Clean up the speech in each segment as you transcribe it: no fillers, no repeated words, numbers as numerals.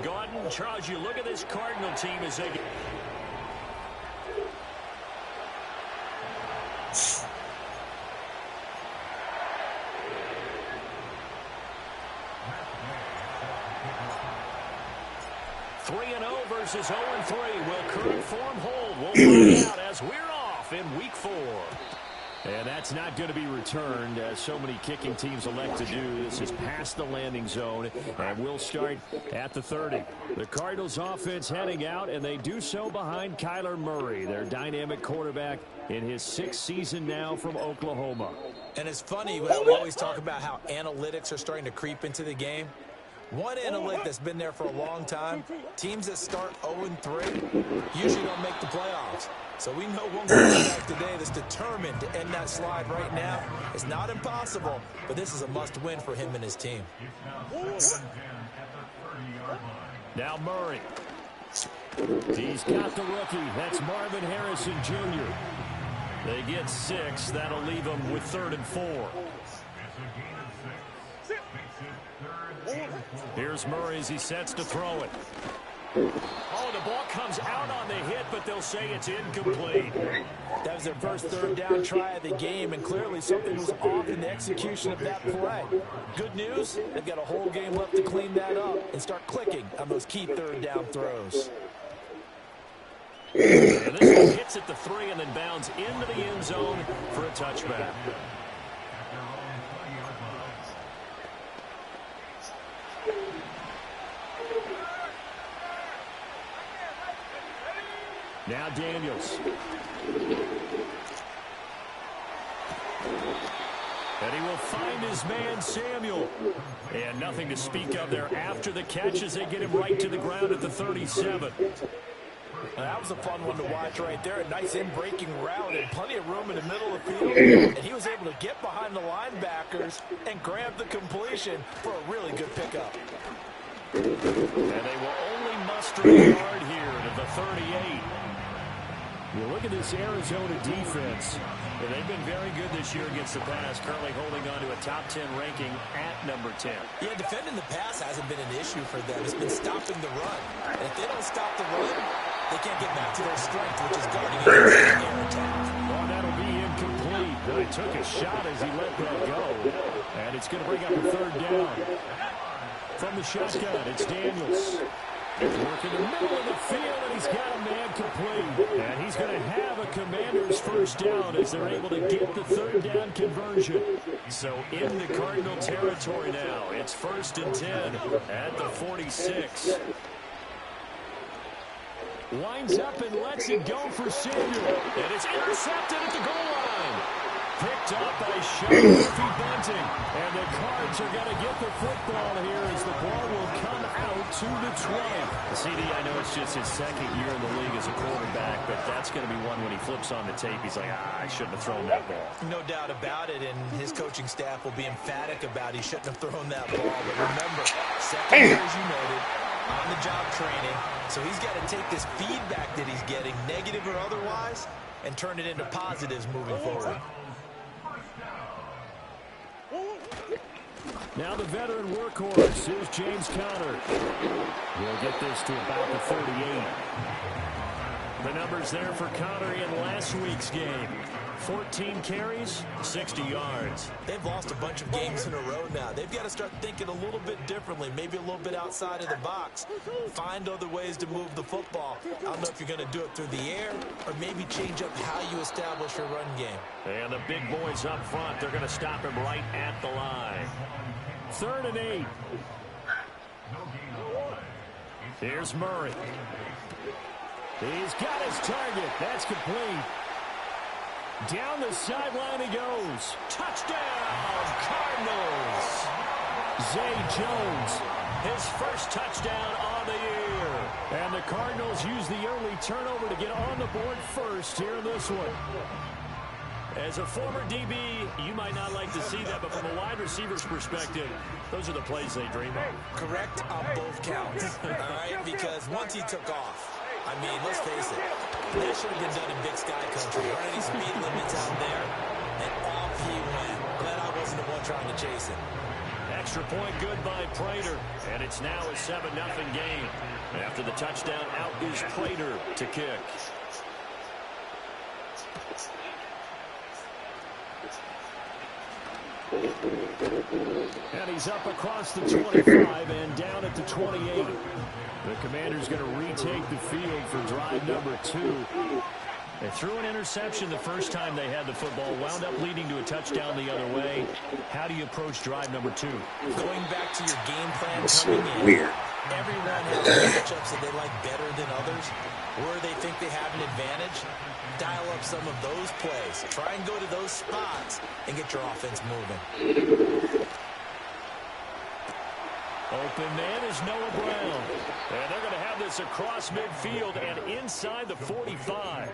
Gordon. Charles, you look at this Cardinal team as they... versus 0-3. Will current form hold? We'll find out as we're off in week 4. And that's not going to be returned, as so many kicking teams elect to do. This is past the landing zone, and we'll start at the 30. The Cardinals offense heading out, and they do so behind Kyler Murray, their dynamic quarterback in his 6th season now from Oklahoma. And it's funny how we always talk about how analytics are starting to creep into the game. One analytic that's been there for a long time, teams that start 0-3 usually don't make the playoffs. So we know one quarterback today that's determined to end that slide right now. It's not impossible, but this is a must-win for him and his team. Now Murray. He's got the rookie. That's Marvin Harrison Jr. They get 6. That'll leave them with 3rd and 4. Here's Murray as he sets to throw it. Oh, the ball comes out on the hit, but they'll say it's incomplete. That was their first 3rd down try of the game, and clearly something was off in the execution of that play. Good news, they've got a whole game left to clean that up and start clicking on those key 3rd down throws. And this one hits at the 3 and then bounds into the end zone for a touchback. Now Daniels. And he will find his man Samuel. And nothing to speak of there after the catch as they get him right to the ground at the 37. That was a fun one to watch right there. A nice in-breaking route and plenty of room in the middle of the field. And he was able to get behind the linebackers and grab the completion for a really good pickup. And they will only muster a yard here to the 38. You look at this Arizona defense, and they've been very good this year against the pass, currently holding on to a top 10 ranking at number 10. Yeah, defending the pass hasn't been an issue for them. It's been stopping the run. And if they don't stop the run, they can't get back to their strength, which is guarding against the air attack. Well, that'll be incomplete. He took a shot as he let that go, and it's going to bring up a 3rd down. From the shotgun, it's Daniels. Working the middle of the field, and he's got a man complete. And he's going to have a Commander's 1st down as they're able to get the 3rd down conversion. So into Cardinal territory now. It's 1st and 10 at the 46. Winds up and lets it go for Samuel. And it's intercepted at the goal line. Picked up by Sean Bunting. And the Cards are going to get the football here as the ball will come out to the 20. CD, I know it's just his 2nd year in the league as a quarterback, but that's going to be one when he flips on the tape. He's like, I shouldn't have thrown that ball. No doubt about it, and his coaching staff will be emphatic about he shouldn't have thrown that ball. But remember, 2nd year, as you noted, on-the-job training. So he's got to take this feedback that he's getting, negative or otherwise, and turn it into positives moving forward. Now the veteran workhorse. Here's James Conner. We'll get this to about the 38. The numbers there for Conner in last week's game. 14 carries, 60 yards. They've lost a bunch of games in a row now. They've got to start thinking a little bit differently, maybe a little bit outside of the box. Find other ways to move the football. I don't know if you're going to do it through the air or maybe change up how you establish your run game. And the big boys up front, they're going to stop him right at the line. 3rd and 8. Here's Murray. He's got his target. That's complete. Down the sideline he goes. Touchdown, Cardinals. Zay Jones, his 1st touchdown on the year. And the Cardinals use the early turnover to get on the board first here in this one. As a former DB, you might not like to see that, but from a wide receiver's perspective, those are the plays they dream of. Correct on both counts, all right? Because once he took off, I mean, let's face it, that should have been done in Big Sky Country. There aren't any speed limits out there, and off he went. Glad I wasn't the one trying to chase him. Extra point good by Prater, and it's now a 7-0 game. After the touchdown, out is Prater to kick. And he's up across the 25 and down at the 28. The Commanders going to retake the field for drive number 2. They threw an interception the first time they had the football, wound up leading to a touchdown the other way. How do you approach drive number 2? Going back to your game plan That's coming so in. weird. Everyone has matchups that they like better than others. Where they think they have an advantage, dial up some of those plays. Try and go to those spots and get your offense moving. Open man is Noah Brown. And they're going to have this across midfield and inside the 45.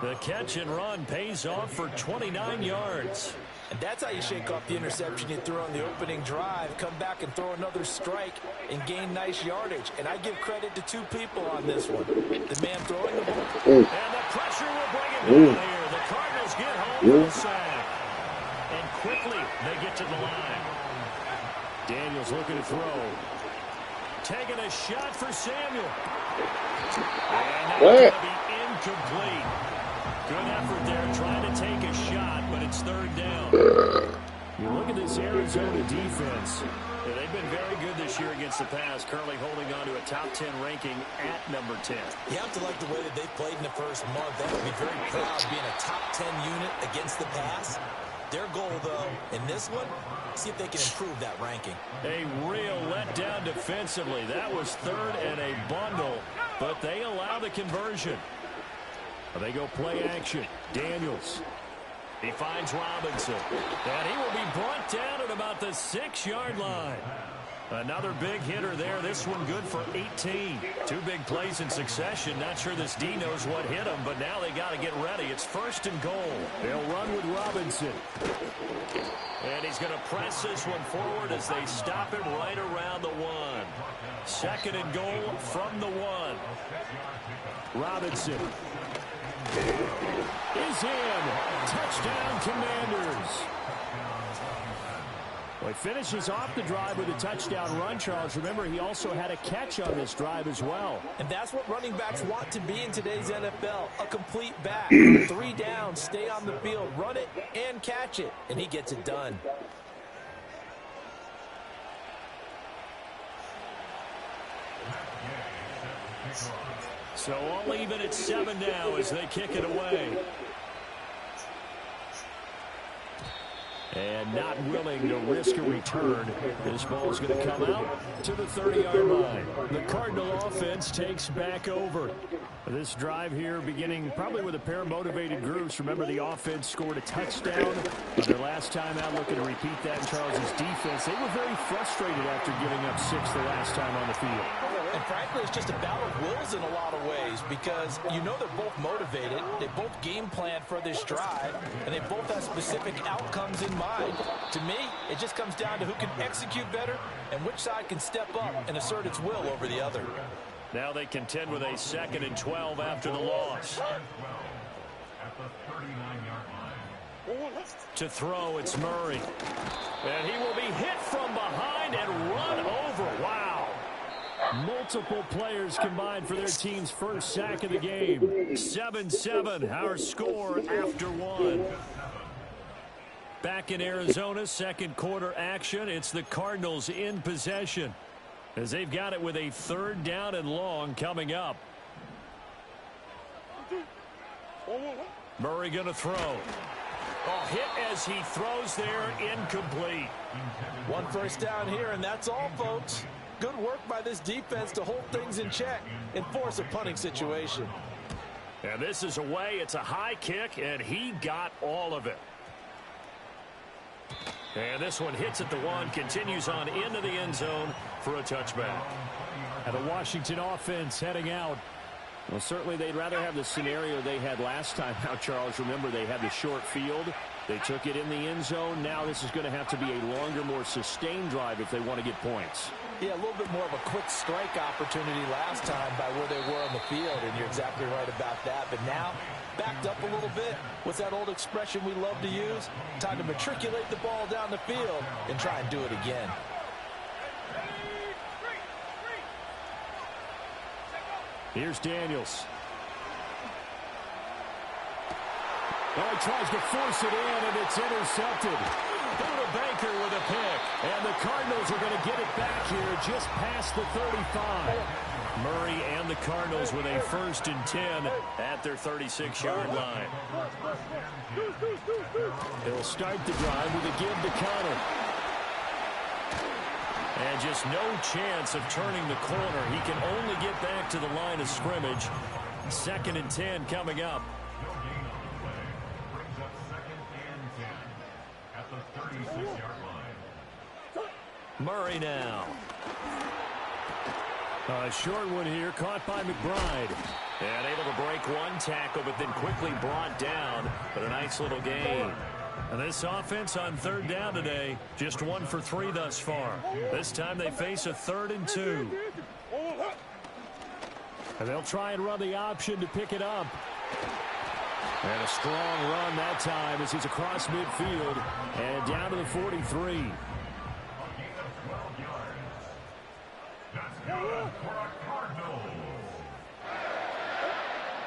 The catch and run pays off for 29 yards. And that's how you shake off the interception you threw on the opening drive. Come back and throw another strike and gain nice yardage. And I give credit to 2 people on this one. The man throwing the ball. And the pressure will bring it down here. The Cardinals get home for the sack. And quickly they get to the line. Daniels looking to throw. Taking a shot for Samuel. And that's going to be incomplete. Good effort there trying to take a shot, but it's 3rd down. You look at this Arizona defense. They've been very good this year against the pass, currently holding on to a top 10 ranking at number 10. You have to like the way that they've played in the first month. They would be very proud being a top 10 unit against the pass. Their goal, though, in this one, see if they can improve that ranking. A real letdown defensively. That was 3rd and a bundle, but they allow the conversion. They go play action. Daniels. He finds Robinson. And he will be brought down at about the 6-yard line. Another big hitter there. This one good for 18. 2 big plays in succession. Not sure this D knows what hit him, but now they got to get ready. It's 1st and goal. They'll run with Robinson. And he's going to press this one forward as they stop him right around the 1. 2nd and goal from the 1. Robinson is in. Touchdown, Commanders. Well, he finishes off the drive with a touchdown run, Charles. Remember, he also had a catch on this drive as well. And that's what running backs want to be in today's NFL, a complete back. 3 downs, stay on the field, run it, and catch it. And he gets it done. So all even at 7 now as they kick it away. And not willing to risk a return. This ball is going to come out to the 30-yard line. The Cardinal offense takes back over. This drive here beginning probably with a pair of motivated groups. Remember, the offense scored a touchdown. But their last time out, looking to repeat that in Charles' defense. They were very frustrated after giving up 6 the last time on the field. And frankly, it's just a battle of wills in a lot of ways because you know they're both motivated. They both game plan for this drive, and they both have specific outcomes in mind. To me, it just comes down to who can execute better and which side can step up and assert its will over the other. Now they contend with a 2nd and 12 after the loss. To throw, it's Murray. And he will be hit from behind and run over. Wow. Multiple players combined for their team's first sack of the game. 7-7, our score after 1. Back in Arizona, 2nd quarter action. It's the Cardinals in possession as they've got it with a 3rd down and long coming up. Murray going to throw. Oh, hit as he throws there, incomplete. 1 first down here, and that's all, folks. Good work by this defense to hold things in check and force a punting situation. And this is away. It's a high kick, and he got all of it. And this one hits at the 1, continues on into the end zone for a touchback. And the Washington offense heading out. Well, certainly they'd rather have the scenario they had last time out, Charles. Remember, they had the short field. They took it in the end zone. Now this is going to have to be a longer, more sustained drive if they want to get points. Yeah, a little bit more of a quick strike opportunity last time by where they were on the field, and you're exactly right about that. But now, backed up a little bit. What's that old expression we love to use? Time to matriculate the ball down the field and try and do it again. Here's Daniels. Oh, he tries to force it in, and it's intercepted. Buda Baker with a pick. And the Cardinals are going to get it back here just past the 35. Murray and the Cardinals with a 1st and 10 at their 36-yard line. He'll start the drive with a give to Connor. And just no chance of turning the corner. He can only get back to the line of scrimmage. 2nd and 10 coming up. Murray now. A short one here, caught by McBride. And able to break one tackle, but then quickly brought down. But a nice little gain. And this offense on 3rd down today, just 1 for 3 thus far. This time they face a 3rd and 2. And they'll try and run the option to pick it up. And a strong run that time as he's across midfield and down to the 43.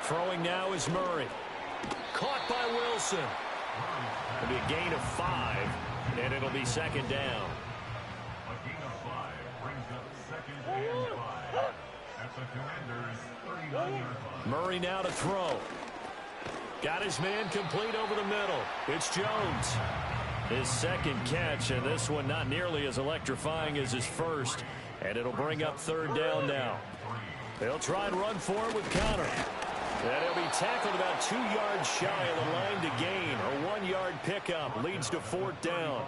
Throwing now is Murray. Caught by Wilson. It'll be a gain of 5, and it'll be 2nd down. A gain of 5 brings up 2nd and 5 at the Commanders' 39-yard line. Murray now to throw. Got his man complete over the middle. It's Jones. His 2nd catch, and this one not nearly as electrifying as his 1st. And it'll bring up 3rd down now. They'll try and run for it with Connor. And he'll be tackled about 2 yards shy of the line to gain. A 1-yard pickup leads to 4th down.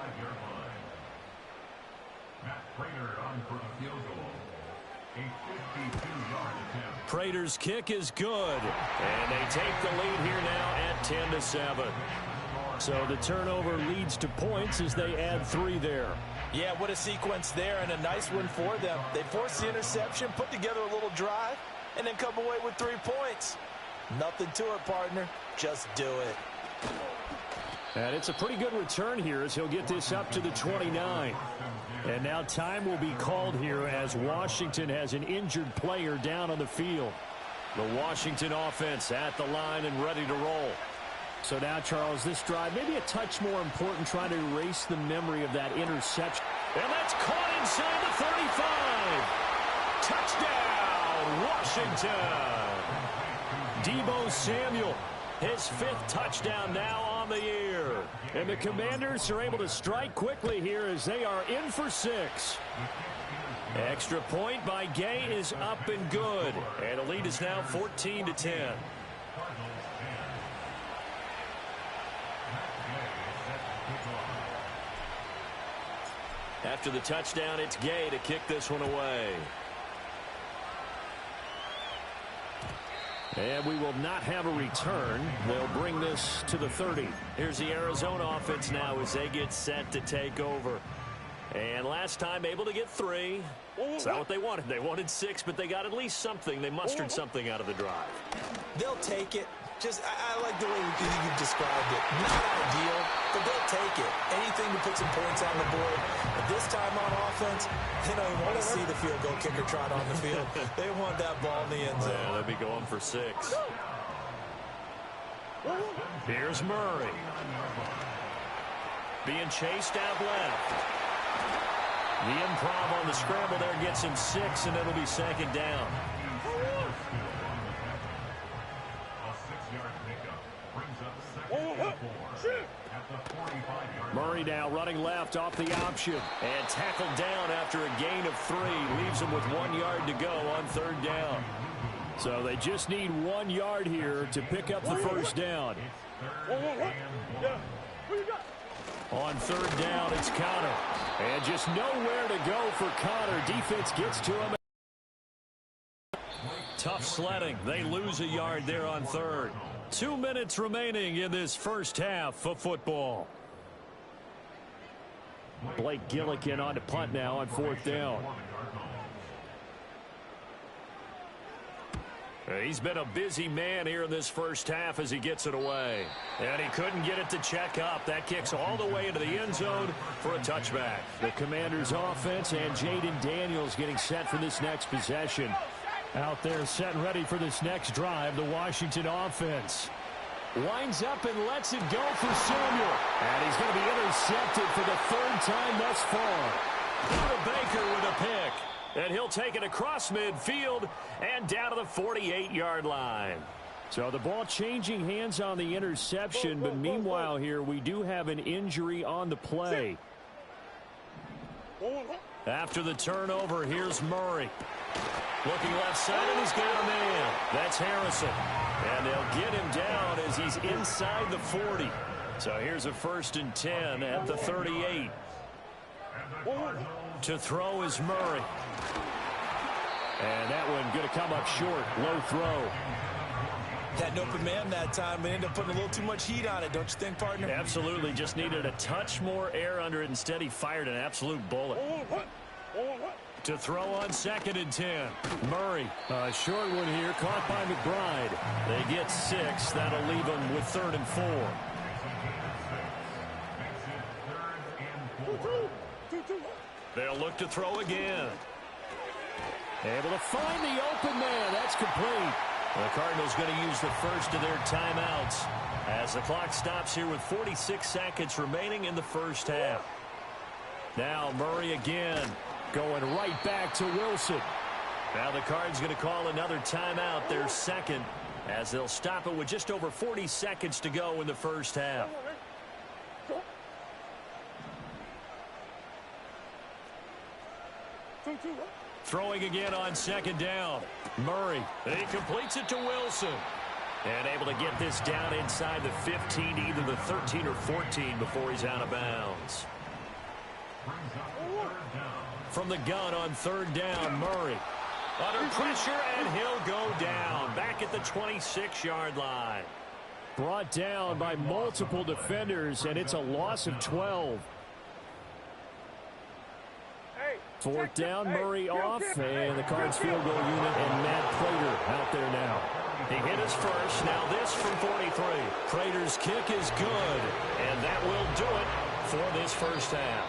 Prater's kick is good. And they take the lead here now at 10-7. So the turnover leads to points as they add 3 there. Yeah, what a sequence there, and a nice one for them. They force the interception, put together a little drive, and then come away with 3 points. Nothing to it, partner. Just do it. And it's a pretty good return here as he'll get this up to the 29. And now time will be called here as Washington has an injured player down on the field. The Washington offense at the line and ready to roll. So now, Charles, this drive maybe a touch more important, trying to erase the memory of that interception. And that's caught inside the 35. Touchdown, Washington. Deebo Samuel, his 5th touchdown now on the year. And the Commanders are able to strike quickly here as they are in for 6. Extra point by Gay is up and good. And the lead is now 14-10. After the touchdown, it's Gay to kick this one away. And we will not have a return. They'll bring this to the 30. Here's the Arizona offense now as they get set to take over. And last time able to get 3. It's not what they wanted. They wanted 6, but they got at least something. They mustered something out of the drive. They'll take it. Just, I like the way you described it. Not ideal, but they'll take it. Anything to put some points on the board. But this time on offense, they don't even want to see the field goal kicker trot on the field. They want that ball in the end zone. Yeah, they'll be going for 6. Here's Murray. Being chased out left. The improv on the scramble there gets him 6, and it'll be 2nd down. Murray now running left off the option and tackled down after a gain of 3. Leaves him with 1 yard to go on 3rd down. So they just need 1 yard here to pick up the 1st down. On 3rd down, it's Connor. And just nowhere to go for Connor. Defense gets to him. Tough sledding. They lose a yard there on 3rd. 2 minutes remaining in this first half of football. Blake Gillikin on to punt now on 4th down. He's been a busy man here in this first half as he gets it away. And he couldn't get it to check up. That kicks all the way into the end zone for a touchback. The Commanders offense and Jaden Daniels getting set for this next possession. Out there set and ready for this next drive, the Washington offense. Winds up and lets it go for Samuel. And he's going to be intercepted for the third time thus far. Buda Baker with a pick. And he'll take it across midfield and down to the 48-yard line. So the ball changing hands on the interception, but meanwhile here we do have an injury on the play. After the turnover, here's Murray. Looking left side, and he's got a man. That's Harrison. And they'll get him down as he's inside the 40. So here's a 1st and 10 at the 38. To throw is Murray. And that one going to come up short. Low throw. Had an open man that time, but ended up putting a little too much heat on it, don't you think, partner? Absolutely. Just needed a touch more air under it. Instead, he fired an absolute bullet. To throw on 2nd and 10. Murray, a short one here, caught by McBride. They get 6. That'll leave them with 3rd and 4. They'll look to throw again. Able to find the open man. That's complete. The Cardinals going to use the first of their timeouts as the clock stops here with 46 seconds remaining in the first half. Now Murray again. Going right back to Wilson. Now the Cards going to call another timeout, their second, as they'll stop it with just over 40 seconds to go in the first half. Throwing again on 2nd down. Murray. He completes it to Wilson. And able to get this down inside the 15, either the 13 or 14 before he's out of bounds. From the gun on 3rd down, Murray. Under pressure, and he'll go down. Back at the 26-yard line. Brought down by multiple defenders, and it's a loss of 12. 4th down, Murray off, and the Cards field goal unit and Matt Prater out there now. He hit his first, now this from 43. Prater's kick is good, and that will do it for this first half.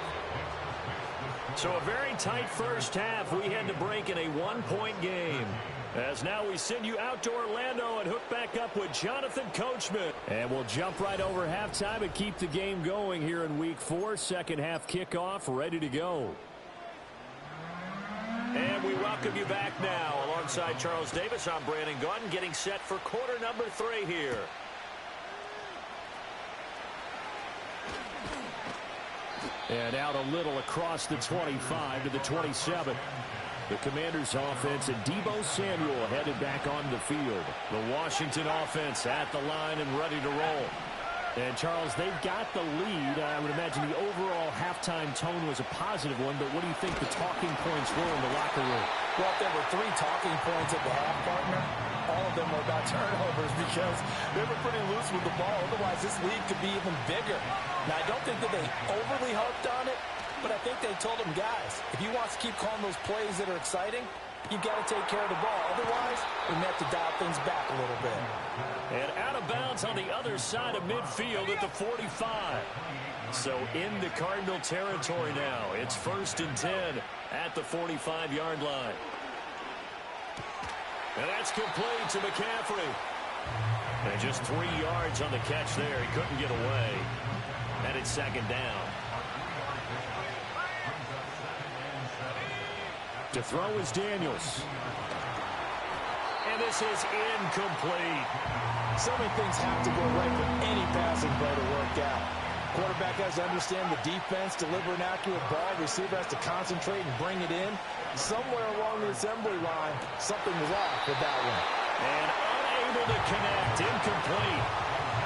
So a very tight first half. We had to break in a 1-point game. As now we send you out to Orlando and hook back up with Jonathan Coachman. And we'll jump right over halftime and keep the game going here in Week 4. Second half kickoff ready to go. And we welcome you back now. Alongside Charles Davis, I'm Brandon Gaudin, getting set for quarter number 3 here. And out a little across the 25 to the 27. The Commanders offense and Deebo Samuel headed back onto the field. The Washington offense at the line and ready to roll. And, Charles, they've got the lead. I would imagine the overall halftime tone was a positive one, but what do you think the talking points were in the locker room? Well, if there were 3 talking points at the half, partner, all of them were about turnovers because they were pretty loose with the ball. Otherwise, this lead could be even bigger. Now, I don't think that they overly harped on it, but I think they told them, guys, if you want to keep calling those plays that are exciting, you've got to take care of the ball. Otherwise, we have to dial things back a little bit. And out of bounds on the other side of midfield at the 45. So into Cardinal territory now. It's 1st and 10 at the 45-yard line. And that's complete to McCaffrey. And just 3 yards on the catch there. He couldn't get away. And it's 2nd down. To throw is Daniels. And this is incomplete. So many things have to go right for any passing play to work out. Quarterback has to understand the defense, deliver an accurate ball. Receiver has to concentrate and bring it in. Somewhere along the assembly line, something was off with that one. And unable to connect, incomplete.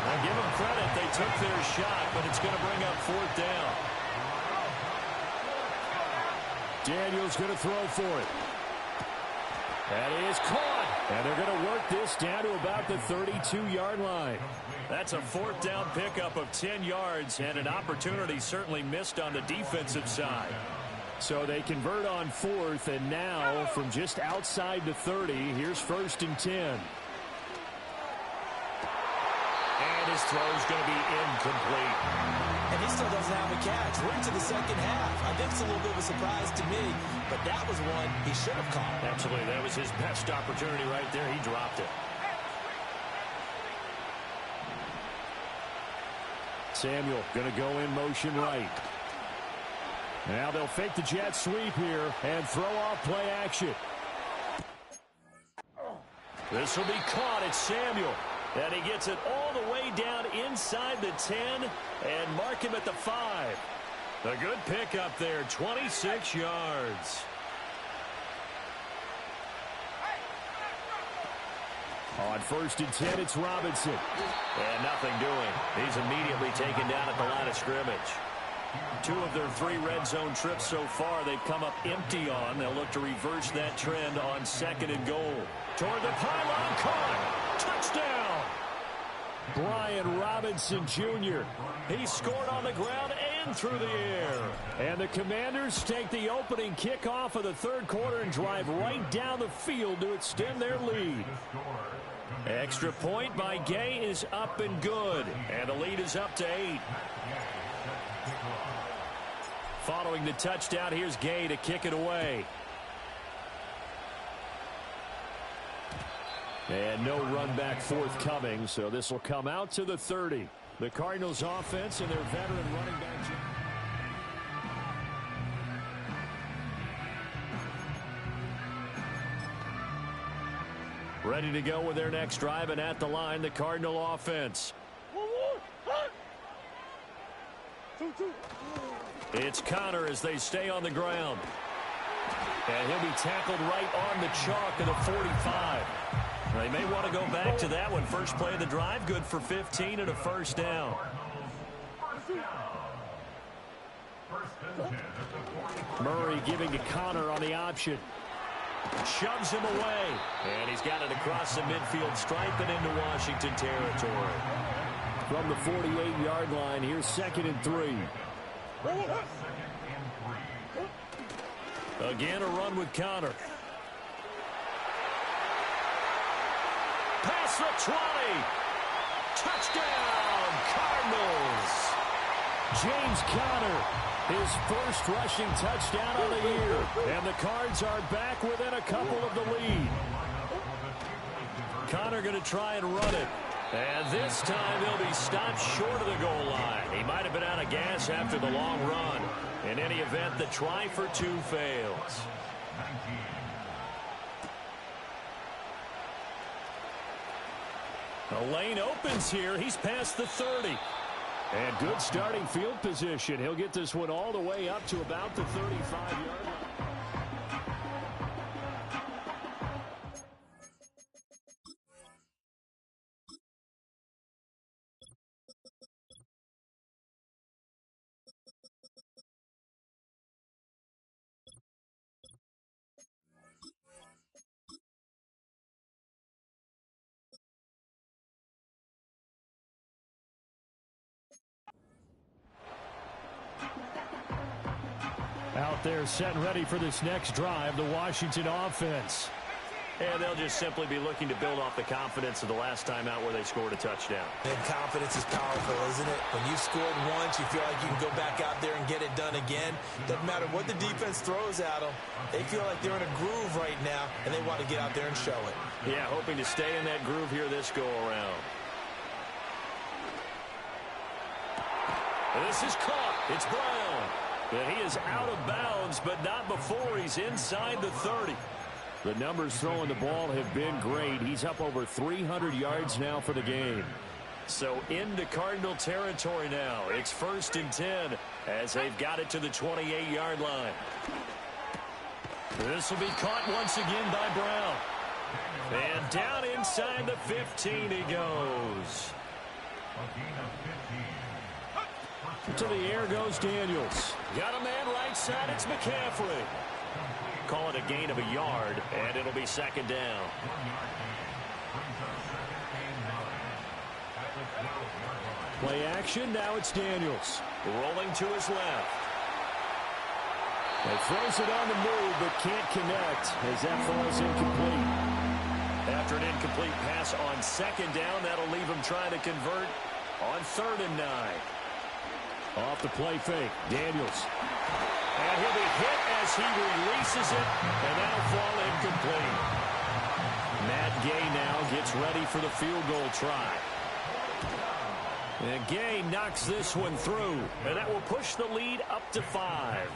Now give them credit, they took their shot, but it's going to bring up 4th down. Daniels going to throw for it. That is caught. And they're going to work this down to about the 32-yard line. That's a 4th down pickup of 10 yards and an opportunity certainly missed on the defensive side. So they convert on 4th, and now from just outside the 30, here's 1st and 10. And his throw is going to be incomplete. and he still doesn't have a catch. We're into the second half. I think it's a little bit of a surprise to me, but that was one he should have caught. Absolutely. That was his best opportunity right there. He dropped it. Samuel going to go in motion right. Now they'll fake the jet sweep here and throw off play action. This will be caught. It's Samuel. And he gets it all the way down inside the 10 and mark him at the 5. A good pickup there, 26 yards. On 1st and 10, it's Robinson. And nothing doing. He's immediately taken down at the line of scrimmage. 2 of their 3 red zone trips so far they've come up empty on. They'll look to reverse that trend on 2nd and goal. Toward the pylon, caught. Touchdown. Brian Robinson Jr. He scored on the ground and through the air. And the Commanders take the opening kickoff of the 3rd quarter and drive right down the field to extend their lead. Extra point by Gay is up and good. And the lead is up to 8. Following the touchdown, here's Gay to kick it away. And no run back forthcoming, so this will come out to the 30. The Cardinals offense and their veteran running back. Ready to go with their next drive, and at the line, the Cardinal offense. It's Connor as they stay on the ground. And he'll be tackled right on the chalk of the 45. They may want to go back to that one. First play of the drive, good for 15 and a first down. Murray giving to Connor on the option. Shoves him away. And he's got it across the midfield stripe and into Washington territory. From the 48-yard line, here's 2nd and 3. Again, a run with Connor. Past the 20. Touchdown, Cardinals. James Conner, his first rushing touchdown of the year. And the Cards are back within a couple of the lead. Conner going to try and run it. And this time he'll be stopped short of the goal line. He might have been out of gas after the long run. In any event, the try for 2 fails. The lane opens here. He's past the 30. And good starting field position. He'll get this one all the way up to about the 35-yard line. Out there set and ready for this next drive, the Washington offense. And they'll just simply be looking to build off the confidence of the last time out where they scored a touchdown. And confidence is powerful, isn't it? When you've scored once, you feel like you can go back out there and get it done again. Doesn't matter what the defense throws at them. They feel like they're in a groove right now, and they want to get out there and show it. Yeah, hoping to stay in that groove here this go-around. This is caught. It's Brown. And he is out of bounds, but not before he's inside the 30. The numbers throwing the ball have been great. He's up over 300 yards now for the game. So into Cardinal territory now. It's 1st and 10 as they've got it to the 28-yard line. This will be caught once again by Brown. And down inside the 15 he goes. To the air goes Daniels. Got a man right side. It's McCaffrey. Call it a gain of a yard, and it'll be 2nd down. Play action. Now it's Daniels. Rolling to his left. He throws it on the move, but can't connect as that falls incomplete. After an incomplete pass on 2nd down, that'll leave him trying to convert on 3rd and 9. Off the play fake, Daniels. And he'll be hit as he releases it, and that'll fall incomplete. Matt Gay now gets ready for the field goal try. And Gay knocks this one through, and that will push the lead up to 5.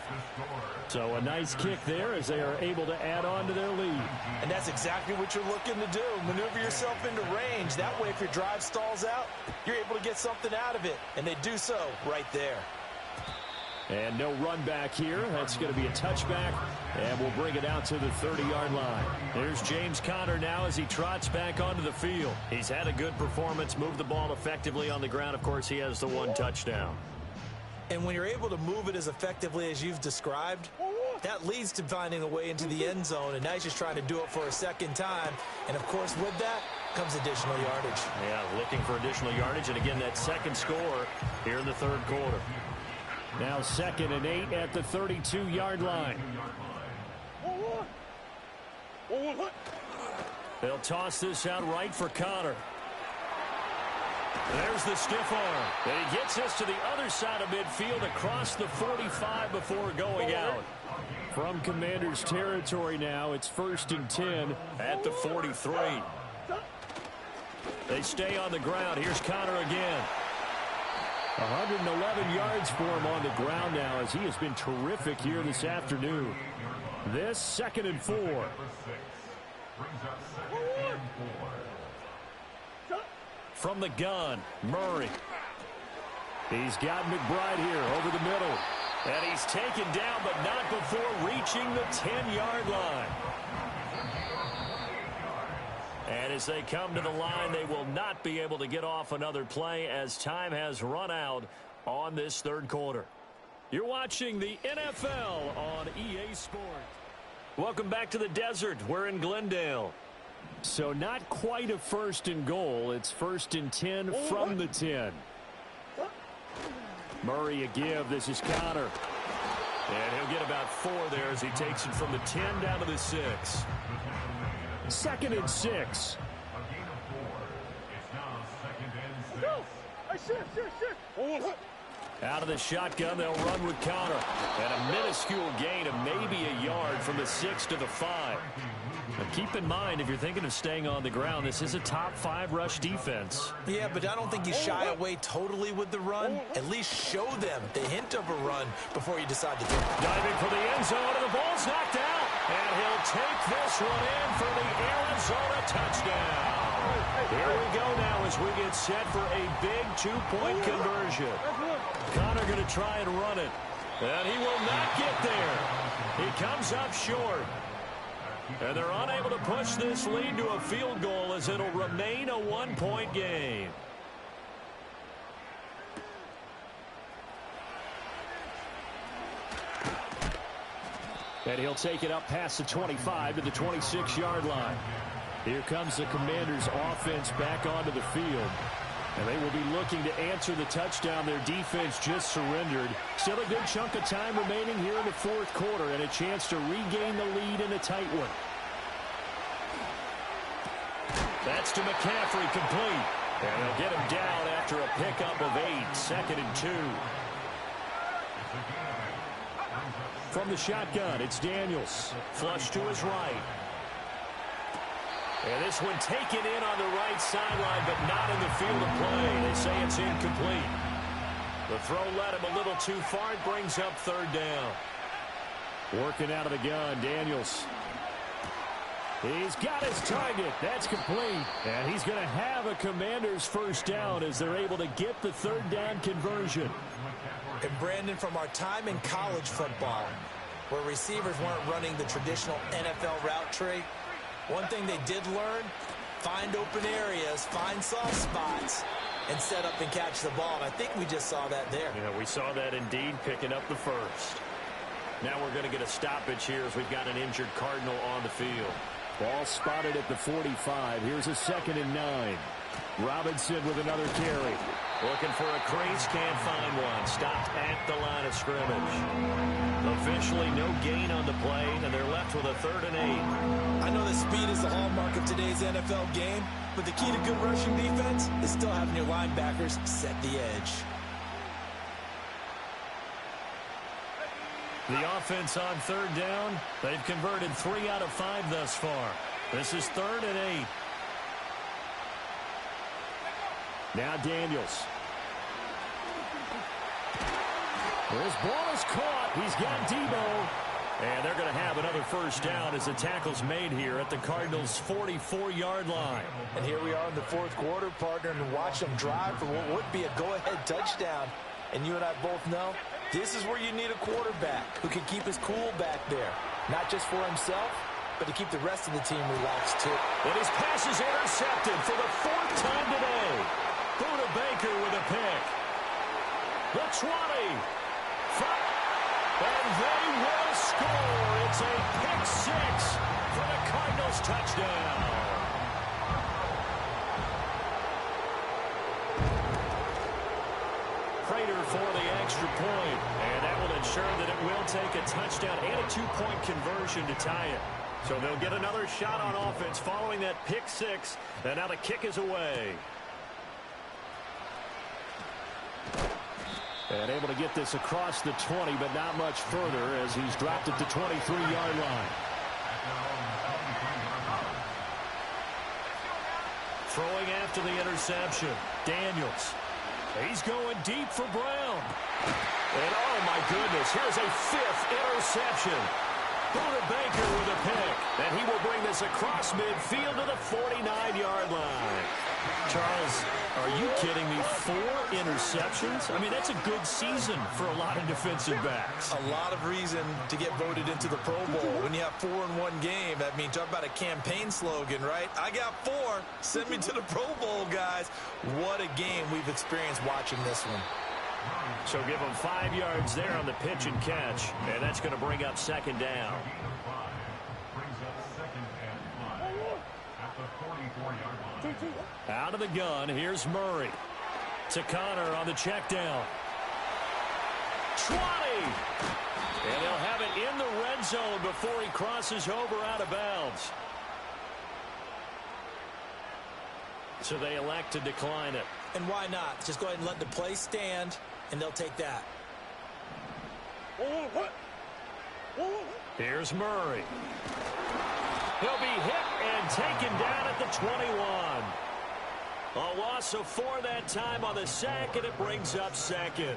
So a nice kick there as they are able to add on to their lead. And that's exactly what you're looking to do. Maneuver yourself into range. That way, if your drive stalls out, you're able to get something out of it. And they do so right there. And no run back here. That's going to be a touchback, and we'll bring it out to the 30-yard line. There's James Conner now as he trots back onto the field. He's had a good performance, moved the ball effectively on the ground. Of course, he has the 1 touchdown. And when you're able to move it as effectively as you've described, that leads to finding a way into the end zone, and now he's just trying to do it for a second time. And, of course, with that comes additional yardage. Yeah, looking for additional yardage, and again, that second score here in the third quarter. Now 2nd and 8 at the 32-yard line. They'll toss this out right for Conner. There's the stiff arm. And he gets us to the other side of midfield across the 45 before going out. From Commanders territory now, it's 1st and 10 at the 43. They stay on the ground. Here's Conner again. 111 yards for him on the ground now as he has been terrific here this afternoon. This 2nd and 4. From the gun, Murray. He's got McBride here over the middle. And he's taken down, but not before reaching the 10-yard line. And as they come to the line, they will not be able to get off another play as time has run out on this third quarter. You're watching the NFL on EA Sports. Welcome back to the desert. We're in Glendale. So not quite a 1st and goal. It's 1st and 10 from the 10. Murray a give. This is Conner. And he'll get about 4 there as he takes it from the 10 down to the 6. 2nd and 6. Out of the shotgun, they'll run with Conner. And a minuscule gain of maybe a yard from the 6 to the 5. Now keep in mind, if you're thinking of staying on the ground, this is a top 5 rush defense. Yeah, but I don't think you shy away totally with the run. At least show them the hint of a run before you decide to do it. Diving for the end zone, and the ball's knocked out. And he'll take this one in for the Arizona touchdown. Here we go now as we get set for a big 2-point conversion. Conner going to try and run it. And he will not get there. He comes up short. And they're unable to push this lead to a field goal as it'll remain a 1-point game. And he'll take it up past the 25 to the 26-yard line. Here comes the Commanders' offense back onto the field. And they will be looking to answer the touchdown their defense just surrendered. Still a good chunk of time remaining here in the fourth quarter and a chance to regain the lead in a tight one. That's to McCaffrey, complete. And they'll get him down after a pickup of 8, 2nd and 2. From the shotgun, it's Daniels. Flush to his right. And this one taken in on the right sideline, but not in the field of play. They say it's incomplete. The throw led him a little too far. It brings up 3rd down. Working out of the gun, Daniels. He's got his target. That's complete. And he's going to have a Commanders 1st down as they're able to get the 3rd down conversion. And Brandon, from our time in college football, where receivers weren't running the traditional NFL route tree, one thing they did learn, find open areas, find soft spots, and set up and catch the ball. And I think we just saw that there. Yeah, we saw that indeed, picking up the 1st. Now we're going to get a stoppage here as we've got an injured Cardinal on the field. Ball spotted at the 45. Here's a 2nd and 9. Robinson with another carry. Looking for a crease, can't find one. Stopped at the line of scrimmage. Officially no gain on the play, and they're left with a 3rd and 8. I know that speed is the hallmark of today's NFL game, but the key to good rushing defense is still having your linebackers set the edge. The offense on third down, they've converted 3 out of 5 thus far. This is 3rd and 8. Now Daniels. This ball is caught. He's got Debo. And they're going to have another first down as the tackle's made here at the Cardinals' 44-yard line. And here we are in the 4th quarter, partner, and watch them drive for what would be a go-ahead touchdown. And you and I both know this is where you need a quarterback who can keep his cool back there. Not just for himself, but to keep the rest of the team relaxed, too. And his pass is intercepted for the 4th time today. Buda Baker with a pick. The 20. And they will score. It's a pick 6 for the Cardinals touchdown. Prater for the extra point. And that will ensure that it will take a touchdown and a 2-point conversion to tie it. So they'll get another shot on offense following that pick 6. And now the kick is away. And able to get this across the 20, but not much further as he's dropped at the 23-yard line. Throwing after the interception. Daniels. He's going deep for Brown. And oh my goodness, here's a 5th interception. Buda Baker with a pick. And he will bring this across midfield to the 49-yard line. Charles, are you kidding me? 4 interceptions? I mean, that's a good season for a lot of defensive backs. A lot of reason to get voted into the Pro Bowl. When you have 4 in one game, I mean, talk about a campaign slogan, right? I got 4. Send me to the Pro Bowl, guys. What a game we've experienced watching this one. So give them 5 yards there on the pitch and catch, and that's going to bring up 2nd down. Out of the gun, here's Murray. To Connor on the check down. 20! And they'll have it in the red zone before he crosses over out of bounds. So they elect to decline it. And why not? Just go ahead and let the play stand, and they'll take that. Here's Murray. He'll be hit and taken down at the 21. A loss of 4 that time on the sack, and it brings up 2nd.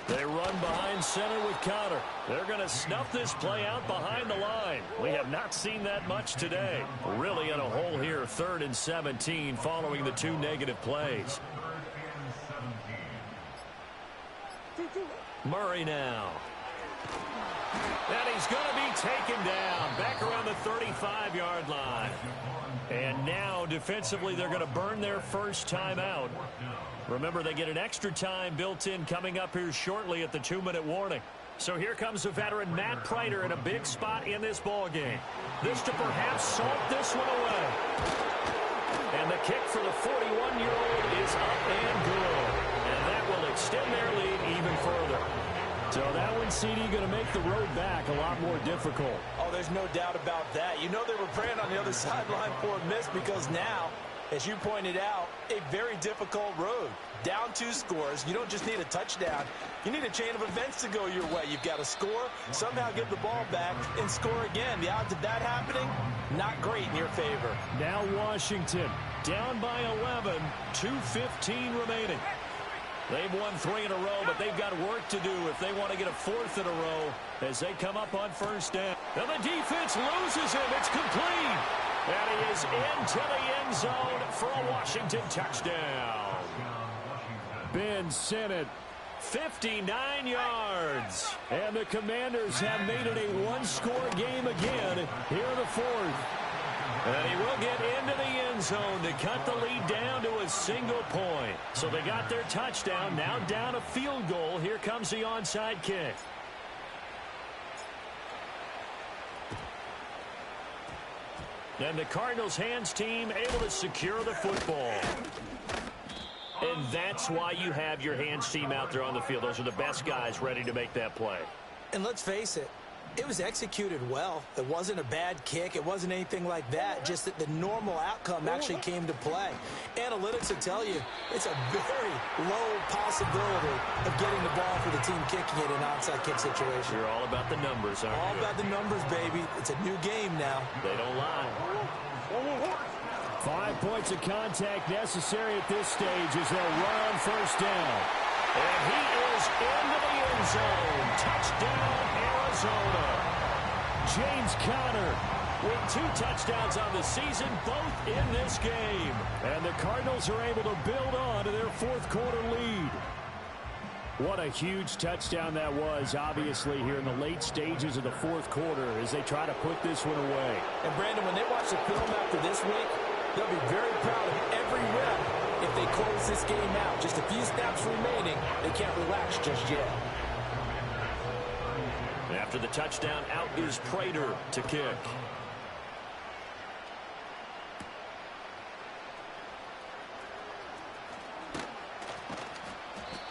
They run behind center with Connor. They're going to snuff this play out behind the line. We have not seen that much today. Really in a hole here, 3rd and 17 following the 2 negative plays. Murray now. And he's going to be taken down back around the 35-yard line. And now defensively they're going to burn their first time out. Remember, they get an extra time built in coming up here shortly at the 2-minute warning. So here comes the veteran Matt Prater in a big spot in this ball game. This to perhaps salt this one away. And the kick for the 41-year-old is up and good. And that will extend their lead even further. So that one, CD, going to make the road back a lot more difficult. Oh, there's no doubt about that. You know they were praying on the other sideline for a miss because now, as you pointed out, a very difficult road. Down 2 scores. You don't just need a touchdown. You need a chain of events to go your way. You've got to score, somehow get the ball back, and score again. The odds of that happening, not great in your favor. Now Washington down by 11, 2:15 remaining. They've won 3 in a row, but they've got work to do if they want to get a 4th in a row as they come up on first down. Now the defense loses him. It's complete. And he is into the end zone for a Washington touchdown. Ben Sinnott, 59 yards. And the Commanders have made it a 1-score game again here in the 4th. And he will get into the end zone to cut the lead down to a single point. So they got their touchdown, now down a field goal. Here comes the onside kick. And the Cardinals' hands team able to secure the football. And that's why you have your hands team out there on the field. Those are the best guys ready to make that play. And let's face it, It was executed well. It wasn't a bad kick. It wasn't anything like that. Just that the normal outcome actually came to play. Analytics will tell you it's a very low possibility of getting the ball for the team kicking it in an onside kick situation. You're all about the numbers, aren't you? All about the numbers, baby. It's a new game now. They don't lie. 5 points of contact necessary at this stage as they'll run on first down. And he is into the end zone. Touchdown, Arizona. James Conner with 2 touchdowns on the season, both in this game. And the Cardinals are able to build on to their fourth quarter lead. What a huge touchdown that was, obviously, here in the late stages of the fourth quarter as they try to put this one away. And, Brandon, when they watch the film after this week, they'll be very proud of every rep if they close this game out. Just a few snaps remaining. They can't relax just yet. After the touchdown, out is Prater to kick.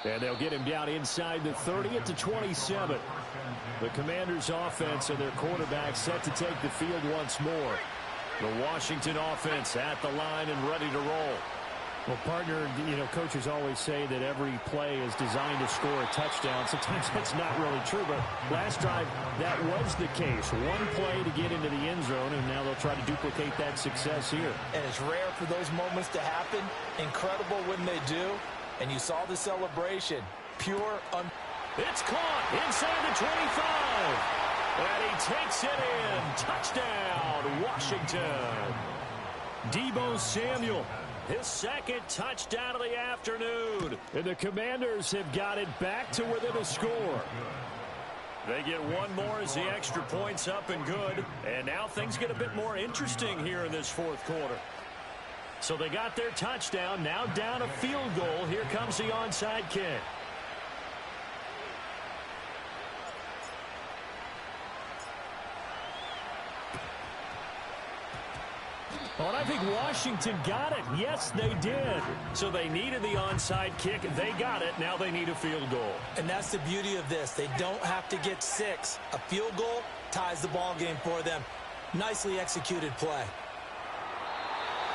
And they'll get him down inside the 30 at the 27. The Commanders' offense and their quarterback set to take the field once more. The Washington offense at the line and ready to roll. Well, partner, you know, coaches always say that every play is designed to score a touchdown. Sometimes that's not really true, but last drive, that was the case. One play to get into the end zone, and now they'll try to duplicate that success here. And it's rare for those moments to happen. Incredible when they do. And you saw the celebration. It's caught inside the 25. And he takes it in. Touchdown, Washington. Deebo Samuel, his second touchdown of the afternoon. And the Commanders have got it back to within a score. They get one more as the extra point's up and good. And now things get a bit more interesting here in this fourth quarter. So they got their touchdown, now down a field goal. Here comes the onside kick. Oh, and I think Washington got it. Yes, they did. So they needed the onside kick. They got it. Now they need a field goal. And that's the beauty of this. They don't have to get 6. A field goal ties the ball game for them. Nicely executed play.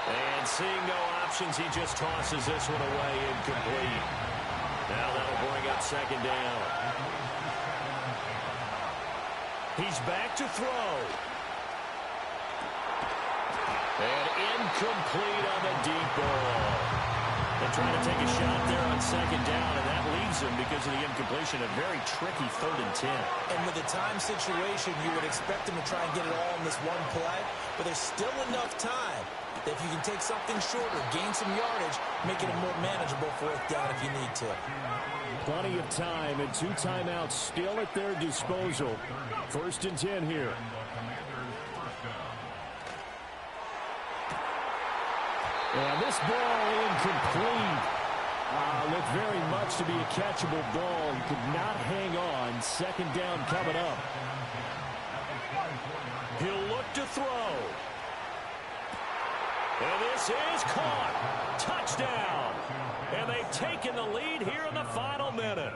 And seeing no options, he just tosses this one away incomplete. Now that'll bring up second down. He's back to throw. And incomplete on the deep ball. They're trying to take a shot there on second down, and that leaves them because of the incompletion. A very tricky 3rd and 10. And with a time situation, you would expect them to try and get it all in this one play, but there's still enough time that if you can take something shorter, gain some yardage, make it a more manageable 4th down if you need to. Plenty of time and 2 timeouts still at their disposal. 1st and 10 here. And this ball incomplete. Looked very much to be a catchable ball. He could not hang on. Second down coming up. He'll look to throw. And this is caught. Touchdown. And they've taken the lead here in the final minute.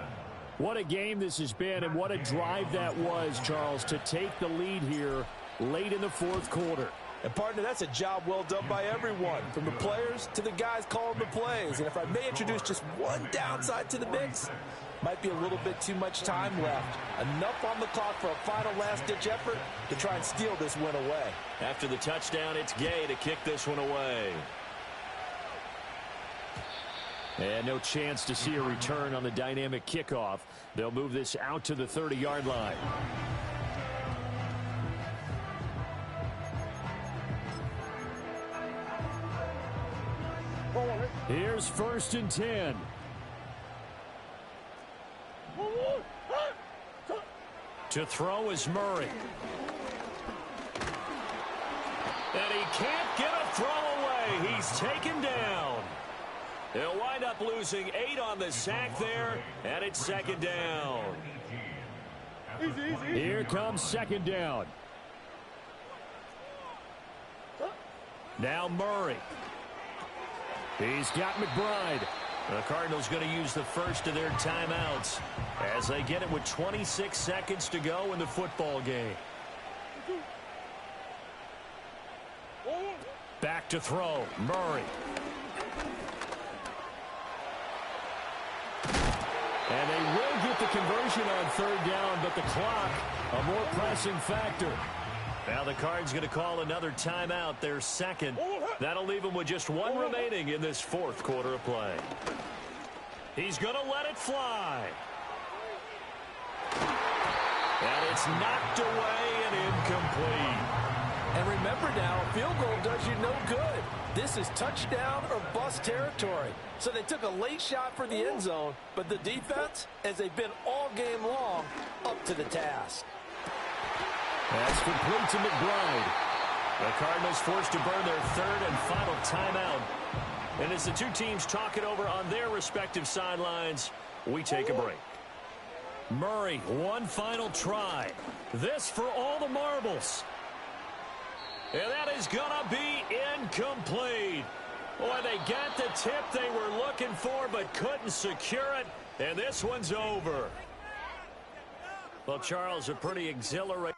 What a game this has been, and what a drive that was, Charles, to take the lead here late in the fourth quarter. And, partner, that's a job well done by everyone, from the players to the guys calling the plays. And if I may introduce just one downside to the mix, might be a little bit too much time left. Enough on the clock for a final last-ditch effort to try and steal this win away. After the touchdown, it's Gay to kick this one away. And no chance to see a return on the dynamic kickoff. They'll move this out to the 30-yard line. Here's 1st and 10. To throw is Murray. And he can't get a throw away. He's taken down. He'll wind up losing 8 on the sack there, and it's second down. Here comes second down. Now Murray. He's got McBride. The Cardinals going to use the first of their timeouts as they get it with 26 seconds to go in the football game. Back to throw, Murray. And they will get the conversion on third down, but the clock, a more pressing factor. Now the Cards going to call another timeout, their second. That'll leave them with just one remaining in this fourth quarter of play. He's going to let it fly. And it's knocked away and incomplete. And remember now, field goal does you no good. This is touchdown or bust territory. So they took a late shot for the end zone, but the defense, as they've been all game long, up to the task. That's complete to McBride. The Cardinals forced to burn their third and final timeout. And as the two teams talk it over on their respective sidelines, we take a break. Murray, one final try. This for all the marbles. And that is going to be incomplete. Boy, they got the tip they were looking for but couldn't secure it. And this one's over. Well, Charles, a pretty exhilarating.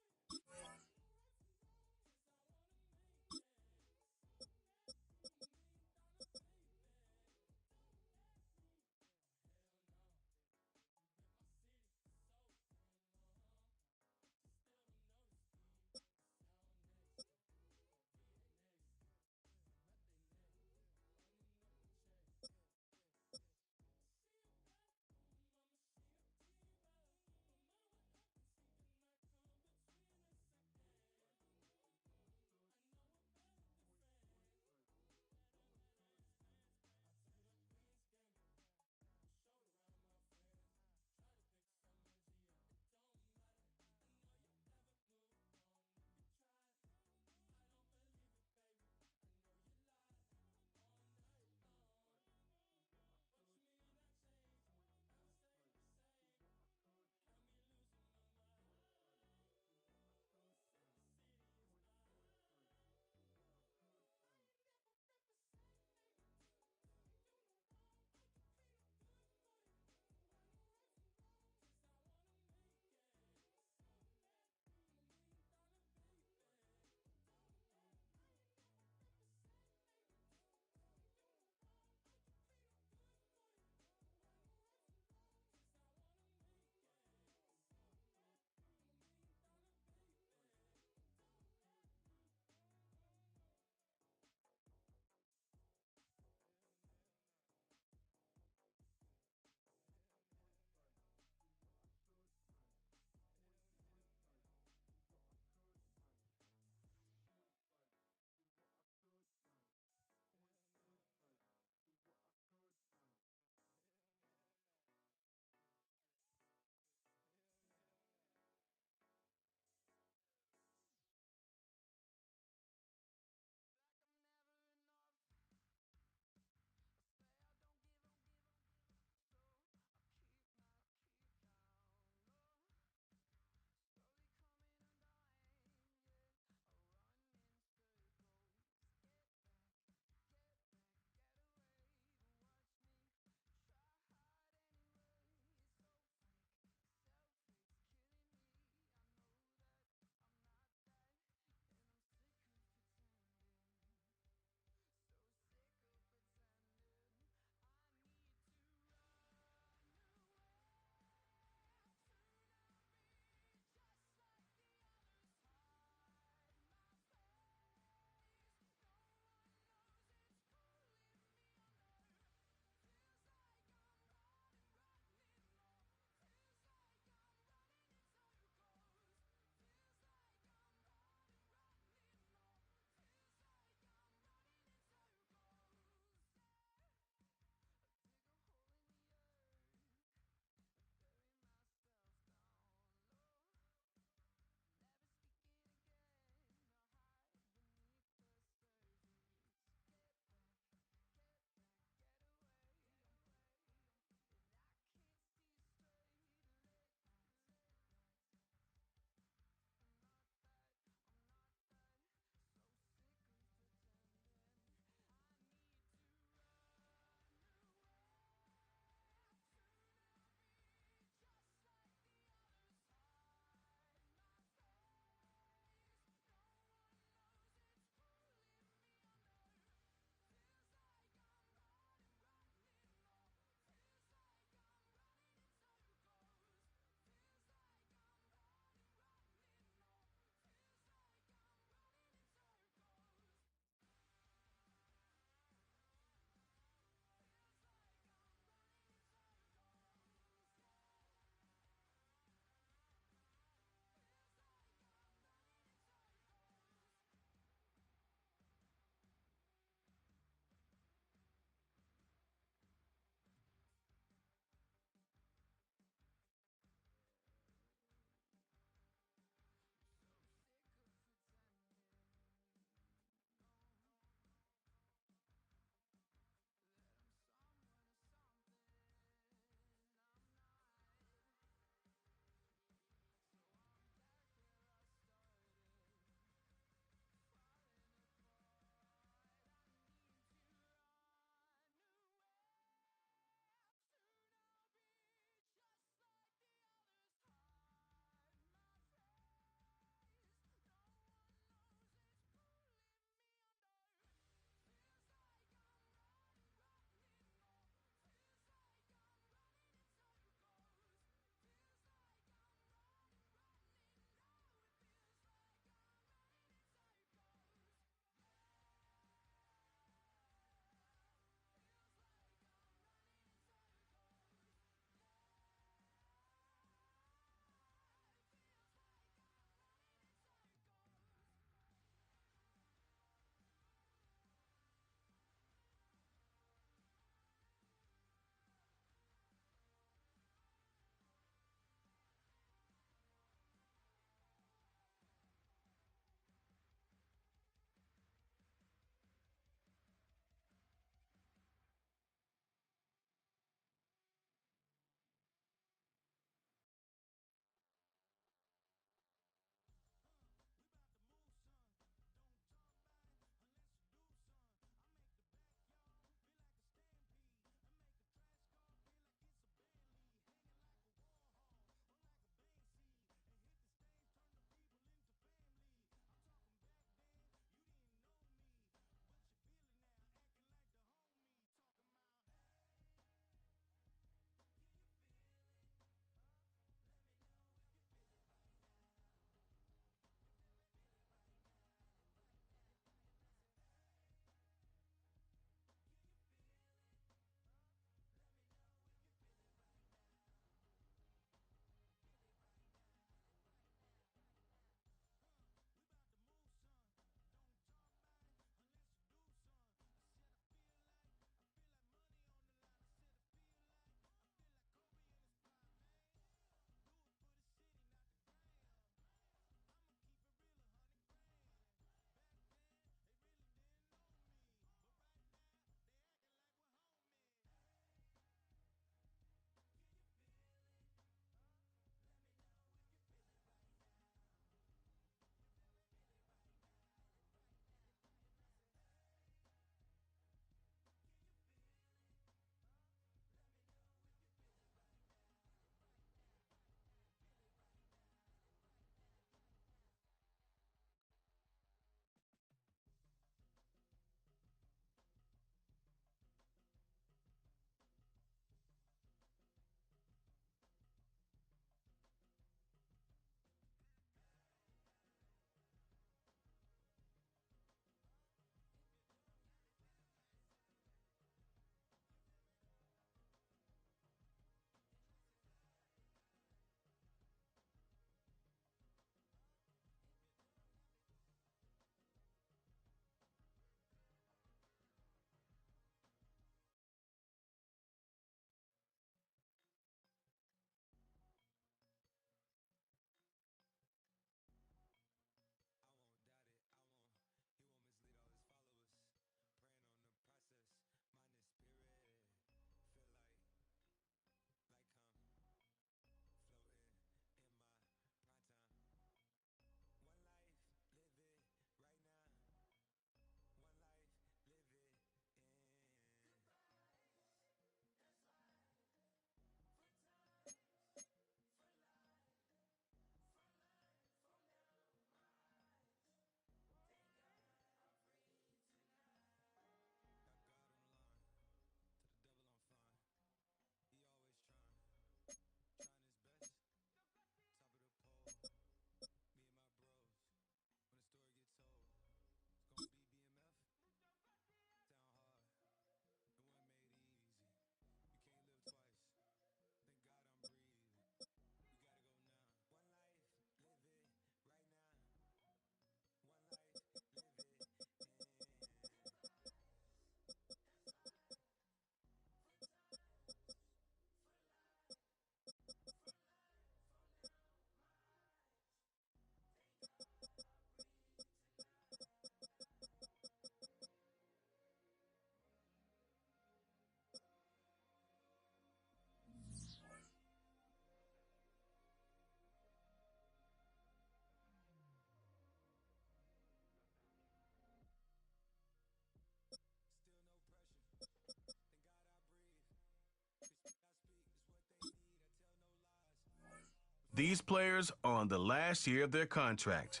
These players are on the last year of their contract.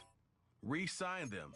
Re-sign them.